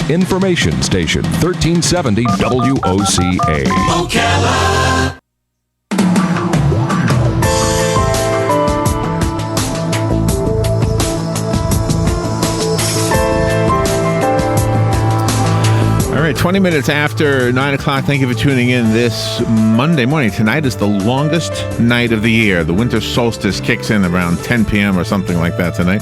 Information Station 1370 WOCA. Ocala. All right, 20 minutes after 9 o'clock. Thank you for tuning in this Monday morning. Tonight is the longest night of the year. The winter solstice kicks in around 10 p.m. or something like that tonight.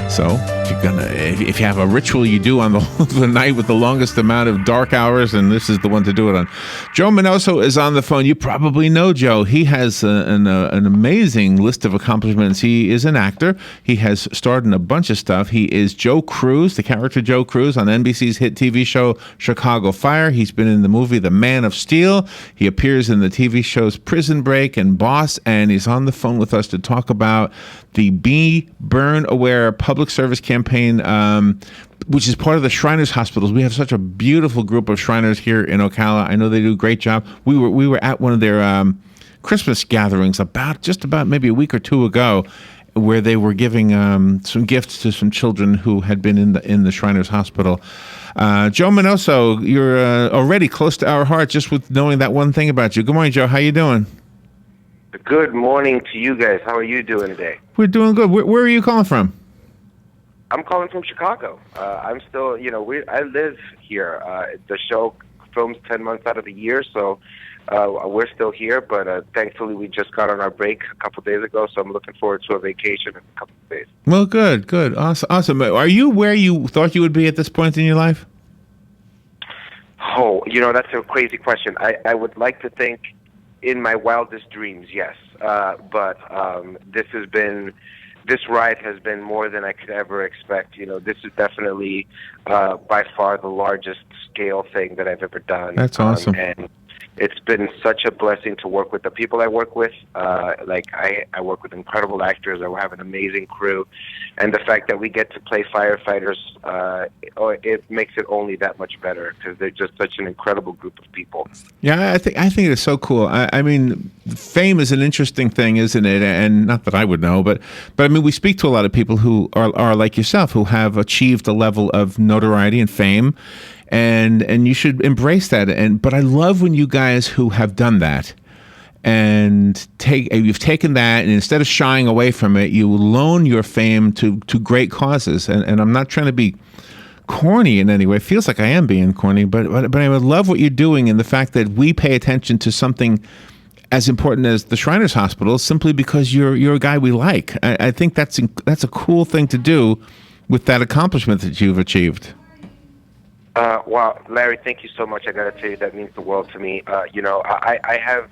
So if you have a ritual you do on the night with the longest amount of dark hours, and this is the one to do it on. Joe Minoso is on the phone. You probably know Joe. He has an amazing list of accomplishments. He is an actor. He has starred in a bunch of stuff. He is Joe Cruz, the character Joe Cruz on NBC's hit TV show Chicago Fire. He's been in the movie The Man of Steel. He appears in the TV shows Prison Break and Boss, and he's on the phone with us to talk about the Be Burn Aware public service campaign, which is part of the Shriners Hospitals. We have such a beautiful group of Shriners here in Ocala. I know they do a great job. We were at one of their Christmas gatherings just about maybe a week or two ago, where they were giving some gifts to some children who had been in the Shriners Hospital. Joe Minoso, you're already close to our heart just with knowing that one thing about you. Good morning, Joe. How you doing? Good morning to you guys. How are you doing today? We're doing good. Where are you calling from? I'm calling from Chicago. I'm still, I live here. The show films 10 months out of the year, so we're still here. But thankfully, we just got on our break a couple of days ago, so I'm looking forward to a vacation in a couple of days. Well, good. Awesome. Are you where you thought you would be at this point in your life? Oh, that's a crazy question. I would like to think in my wildest dreams, yes. But this ride has been more than I could ever expect. This is definitely by far the largest scale thing that I've ever done. That's awesome. And it's been such a blessing to work with the people I work with. I work with incredible actors. I have an amazing crew. And the fact that we get to play firefighters, it makes it only that much better because they're just such an incredible group of people. Yeah, I think it's so cool. I mean, fame is an interesting thing, isn't it? And not that I would know, but I mean, we speak to a lot of people who are like yourself, who have achieved a level of notoriety and fame. And you should embrace that. But I love when you guys who have done that and you've taken that, and instead of shying away from it, you loan your fame to great causes. And I'm not trying to be corny in any way. It feels like I am being corny, but I would love what you're doing, and the fact that we pay attention to something as important as the Shriners Hospital simply because you're a guy we like. I think that's a cool thing to do with that accomplishment that you've achieved. Well, Larry, thank you so much. I got to tell you, that means the world to me. I have,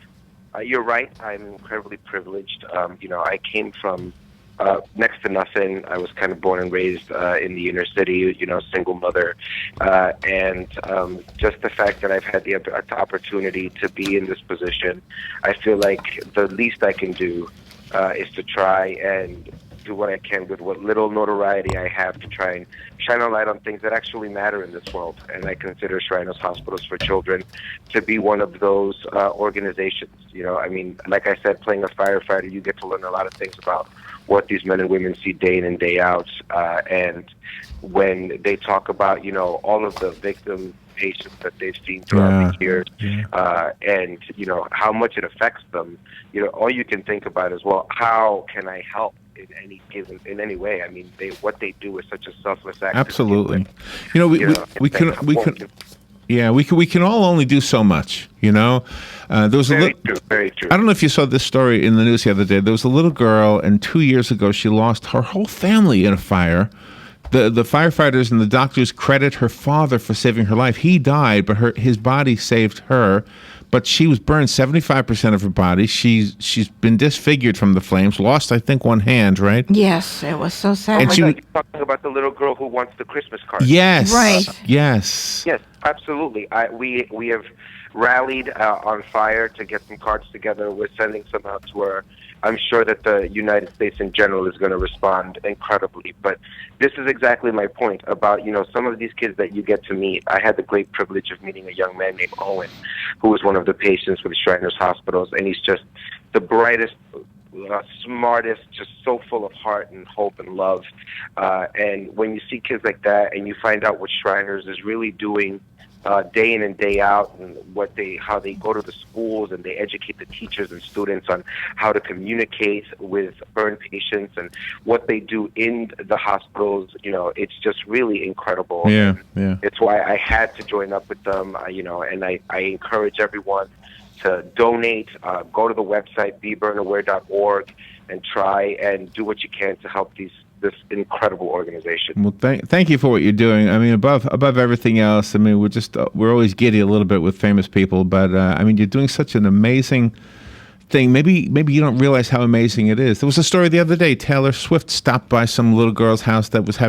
you're right. I'm incredibly privileged. I came from next to nothing. I was kind of born and raised in the inner city, single mother. And just the fact that I've had the opportunity to be in this position, I feel like the least I can do is to try and do what I can with what little notoriety I have to try and shine a light on things that actually matter in this world. And I consider Shriners Hospitals for Children to be one of those organizations. I mean, like I said, playing a firefighter, you get to learn a lot of things about what these men and women see day in and day out. And when they talk about, all of the victim patients that they've seen throughout the years, and, how much it affects them, all you can think about is, well, how can I help in any way? I mean, what they do is such a selfless act. Absolutely. We can all only do so much. There was very true. I don't know if you saw this story in the news the other day. There was a little girl, and 2 years ago she lost her whole family in a fire. The firefighters and the doctors credit her father for saving her life. He died, but his body saved her. But she was burned 75% of her body. She's been disfigured from the flames. Lost, I think, one hand. Right? Yes, it was so sad. And you're talking about the little girl who wants the Christmas card. Yes. Right. Yes. Yes, absolutely. We have rallied on fire to get some cards together. We're sending some out to her. I'm sure that the United States in general is going to respond incredibly. But this is exactly my point about, some of these kids that you get to meet. I had the great privilege of meeting a young man named Owen, who was one of the patients with Shriners Hospitals, and he's just the brightest smartest, just so full of heart and hope and love. And when you see kids like that, and you find out what Shriners is really doing day in and day out, and how they go to the schools and they educate the teachers and students on how to communicate with burn patients and what they do in the hospitals, it's just really incredible. Yeah. It's why I had to join up with them, and I encourage everyone to donate. Go to the website, beburnaware.org, and try and do what you can to help this incredible organization. Well, thank you for what you're doing. I mean, above everything else, I mean, we're always giddy a little bit with famous people, but I mean, you're doing such an amazing thing. Maybe you don't realize how amazing it is. There was a story the other day. Taylor Swift stopped by some little girl's house that was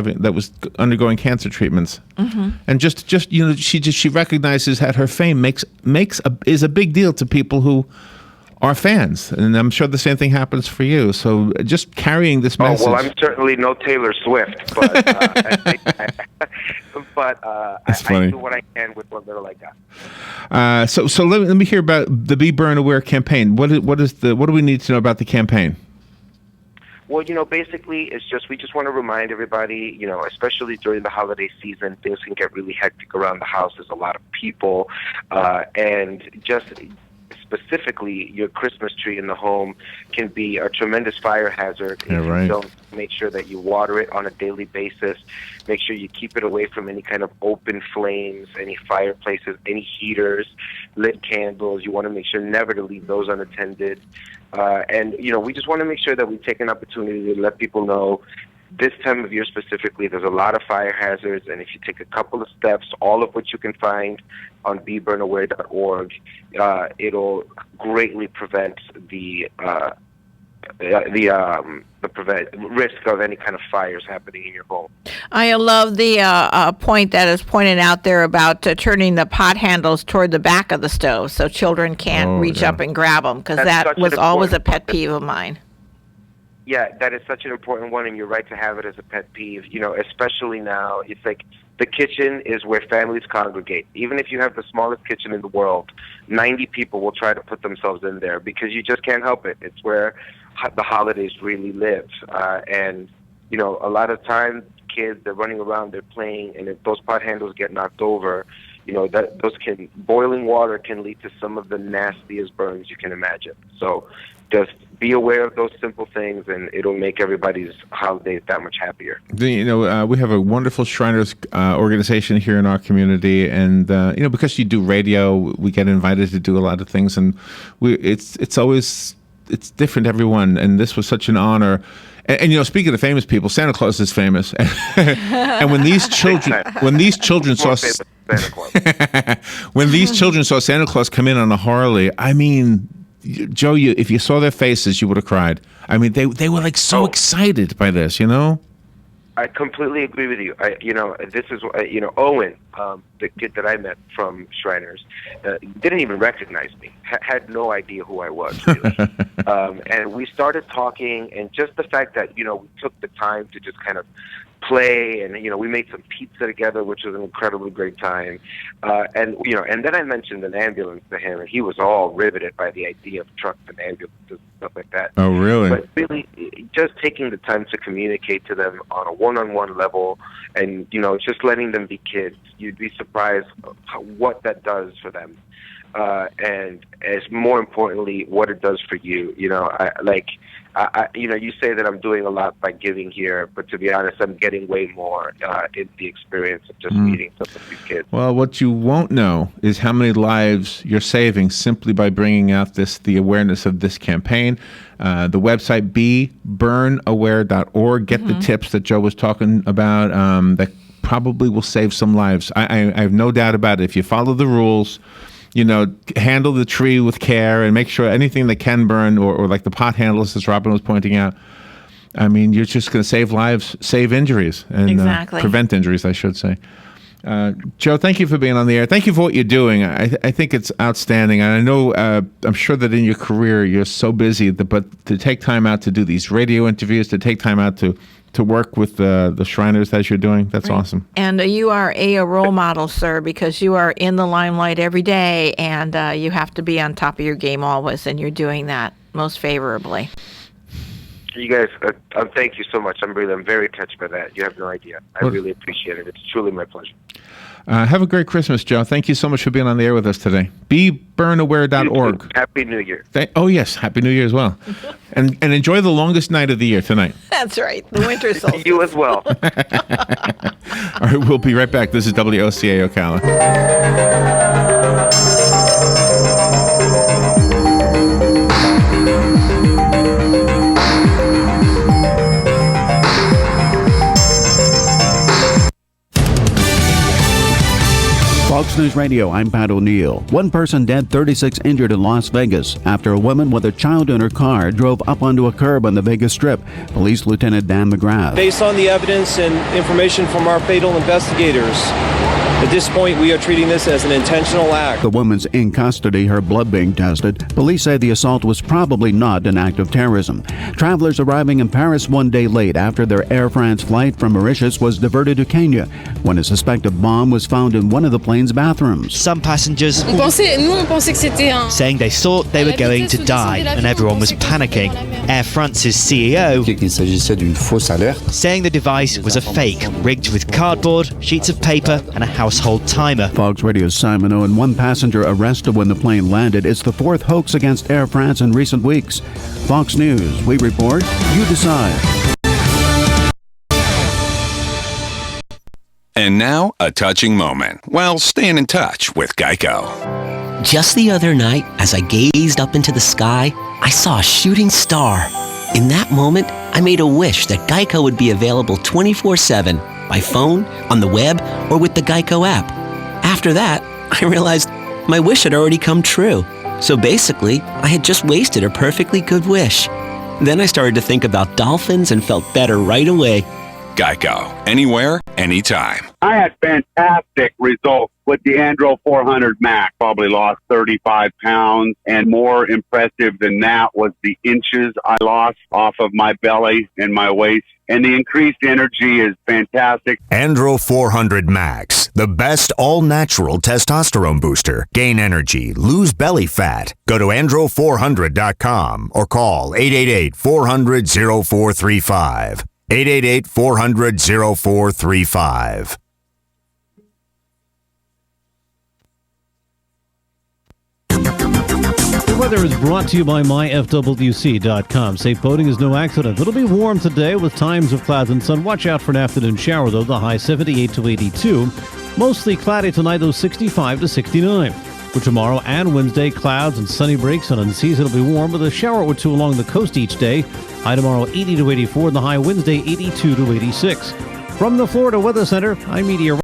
undergoing cancer treatments, and just she recognizes that her fame is a big deal to people who are fans, and I'm sure the same thing happens for you. So just carrying this message. Oh, well, I'm certainly no Taylor Swift, but I do what I can with what little I got. So let me hear about the Be Burn Aware campaign. What do we need to know about the campaign? Well, basically, we just want to remind everybody, especially during the holiday season, things can get really hectic around the house. There's a lot of people, and just specifically, your Christmas tree in the home can be a tremendous fire hazard if you don't make sure that you water it on a daily basis. Make sure you keep it away from any kind of open flames, any fireplaces, any heaters, lit candles. You want to make sure never to leave those unattended. And we just want to make sure that we take an opportunity to let people know this time of year specifically, there's a lot of fire hazards, and if you take a couple of steps, all of which you can find on beburnaware.org, it'll greatly prevent the risk of any kind of fires happening in your home. I love the point that is pointed out there about turning the pot handles toward the back of the stove so children can't reach up and grab them, because that was always a pet peeve of mine. Yeah, that is such an important one, and you're right to have it as a pet peeve. Especially now, it's like the kitchen is where families congregate. Even if you have the smallest kitchen in the world, 90 people will try to put themselves in there because you just can't help it. It's where the holidays really live. And, a lot of times kids, they're running around, they're playing, and if those pot handles get knocked over, boiling water can lead to some of the nastiest burns you can imagine. So just be aware of those simple things, and it'll make everybody's holidays that much happier. We have a wonderful Shriners organization here in our community, and because you do radio, we get invited to do a lot of things, and it's different, everyone, and this was such an honor. And speaking of famous people, Santa Claus is famous, and when these children saw Santa Claus come in on a Harley, I mean, Joe, if you saw their faces, you would have cried. I mean, they were like so excited by this, I completely agree with you. This is Owen, the kid that I met from Shriners, didn't even recognize me. Had no idea who I was, really. And we started talking, and just the fact that we took the time to just kind of play, and we made some pizza together, which was an incredibly great time. And then I mentioned an ambulance to him, and he was all riveted by the idea of trucks and ambulances and stuff like that. Oh, really? But really, just taking the time to communicate to them on a one-on-one level, and just letting them be kids, you'd be surprised what that does for them. And as more importantly, what it does for you. You say that I'm doing a lot by giving here, but to be honest, I'm getting way more in the experience of just meeting some of these kids. Well, what you won't know is how many lives you're saving simply by bringing out the awareness of this campaign. The website, beburnaware.org. Get the tips that Joe was talking about that probably will save some lives. I have no doubt about it. If you follow the rules, handle the tree with care and make sure anything that can burn or like the pot handles, as Robin was pointing out, I mean, you're just going to save lives, save injuries, and prevent injuries, I should say. Joe, thank you for being on the air. Thank you for what you're doing. I think it's outstanding. And I know, I'm sure that in your career, you're so busy, but to take time out to do these radio interviews, to take time out to work with the Shriners as you're doing, that's awesome. And you are a role model, sir, because you are in the limelight every day, and you have to be on top of your game always, and you're doing that most favorably. You guys, thank you so much. I'm very touched by that. You have no idea. I really appreciate it. It's truly my pleasure. Have a great Christmas, Joe. Thank you so much for being on the air with us today. BeBurnAware.org. Happy New Year. Oh, yes. Happy New Year as well. and enjoy the longest night of the year tonight. That's right. The winter solstice. You as well. All right. We'll be right back. This is WOCA Ocala. Fox News Radio, I'm Pat O'Neill. One person dead, 36 injured in Las Vegas after a woman with a child in her car drove up onto a curb on the Vegas Strip. Police Lieutenant Dan McGrath. Based on the evidence and information from our fatal investigators, at this point, we are treating this as an intentional act. The woman's in custody, her blood being tested. Police say the assault was probably not an act of terrorism. Travelers arriving in Paris one day late after their Air France flight from Mauritius was diverted to Kenya when a suspected bomb was found in one of the plane's bathrooms. Some passengers saying they thought they were going to die and everyone was panicking. Air France's CEO saying the device was a fake, rigged with cardboard, sheets of paper and a household timer. Fox Radio's Simon Owen, one passenger arrested when the plane landed. It's the fourth hoax against Air France in recent weeks. Fox News, we report, you decide. And now, a touching moment while staying in touch with Geico. Just the other night, as I gazed up into the sky, I saw a shooting star. In that moment, I made a wish that Geico would be available 24/7, by phone, on the web, or with the Geico app. After that, I realized my wish had already come true. So basically, I had just wasted a perfectly good wish. Then I started to think about dolphins and felt better right away. Geico. Anywhere, anytime. I had fantastic results with the Andro 400 Max. Probably lost 35 pounds, and more impressive than that was the inches I lost off of my belly and my waist. And the increased energy is fantastic. Andro 400 Max, the best all-natural testosterone booster. Gain energy, lose belly fat. Go to andro400.com or call 888-400-0435. 888-400-0435. The weather is brought to you by myfwc.com. Safe boating is no accident. It'll be warm today with times of clouds and sun. Watch out for an afternoon shower, though. The high 78 to 82. Mostly cloudy tonight, though 65 to 69. For tomorrow and Wednesday, clouds and sunny breaks, and on seas it'll be warm with a shower or two along the coast each day. High tomorrow 80 to 84, and the high Wednesday 82 to 86. From the Florida Weather Center, I'm meteorologist